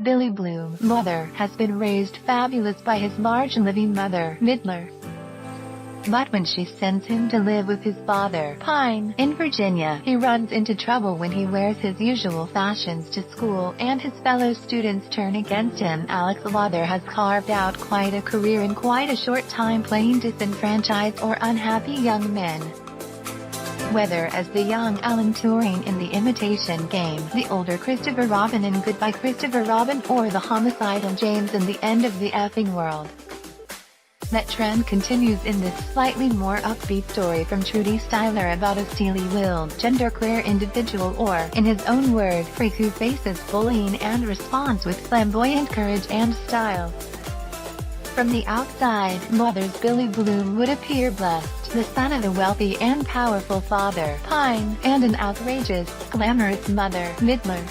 Billy Bloom, mother, has been raised fabulous by his large living mother, Midler. But when she sends him to live with his father, Pine, in Virginia, he runs into trouble when he wears his usual fashions to school and his fellow students turn against him. Alex Lawther has carved out quite a career in quite a short time playing disenfranchised or unhappy young men. Whether as the young Alan Turing in The Imitation Game, the older Christopher Robin in Goodbye Christopher Robin, or the homicidal James in The End of the Effing World. That trend continues in this slightly more upbeat story from Trudy Styler about a steely-willed, genderqueer individual, or, in his own word, freak who faces bullying and responds with flamboyant courage and style. From the outside, Mother's Billy Bloom would appear blessed, the son of a wealthy and powerful father, Pine, and an outrageous, glamorous mother, Midler.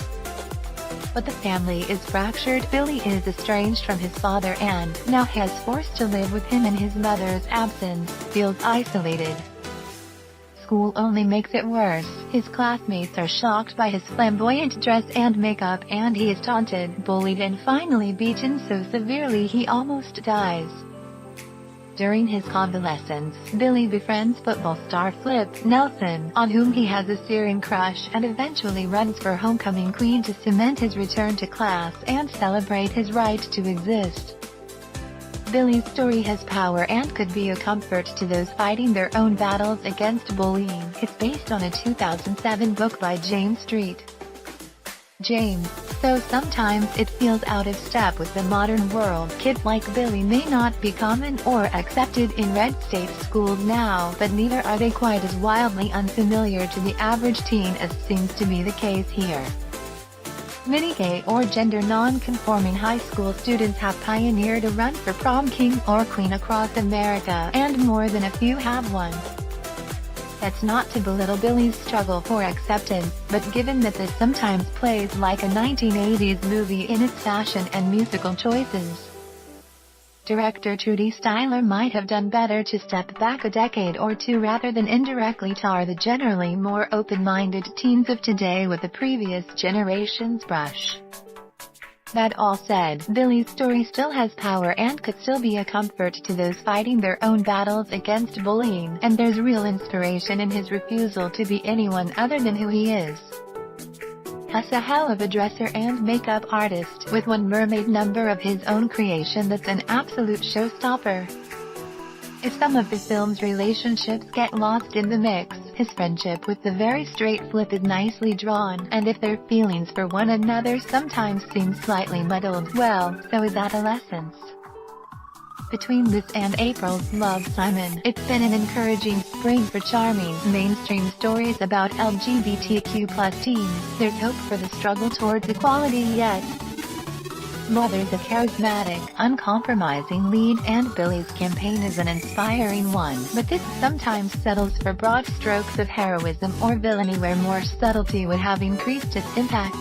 But the family is fractured. Billy is estranged from his father and, now has forced to live with him in his mother's absence, feels isolated. School only makes it worse. His classmates are shocked by his flamboyant dress and makeup, and he is taunted, bullied, and finally beaten so severely he almost dies. During his convalescence, Billy befriends football star Flip Nelson, on whom he has a searing crush, and eventually runs for homecoming queen to cement his return to class and celebrate his right to exist. Billy's story has power and could be a comfort to those fighting their own battles against bullying. It's based on a 2007 book by James Street. James. So sometimes it feels out of step with the modern world. Kids like Billy may not be common or accepted in red state schools now, but neither are they quite as wildly unfamiliar to the average teen as seems to be the case here. Many gay or gender non-conforming high school students have pioneered a run for prom king or queen across America, and more than a few have won. That's not to belittle Billy's struggle for acceptance, but given that this sometimes plays like a 1980s movie in its fashion and musical choices, director Trudy Styler might have done better to step back a decade or two rather than indirectly tar the generally more open-minded teens of today with the previous generation's brush. That all said, Billy's story still has power and could still be a comfort to those fighting their own battles against bullying, and there's real inspiration in his refusal to be anyone other than who he is. Has a hell of a dresser and makeup artist, with one mermaid number of his own creation that's an absolute showstopper. If some of the film's relationships get lost in the mix, his friendship with the very straight Flip is nicely drawn, and if their feelings for one another sometimes seem slightly muddled, well, so is adolescence. Between this and April's Love, Simon, it's been an encouraging spring for charming, mainstream stories about LGBTQ+ teens. There's hope for the struggle towards equality yet. Mother's a charismatic, uncompromising lead, and Billy's campaign is an inspiring one, but this sometimes settles for broad strokes of heroism or villainy where more subtlety would have increased its impact.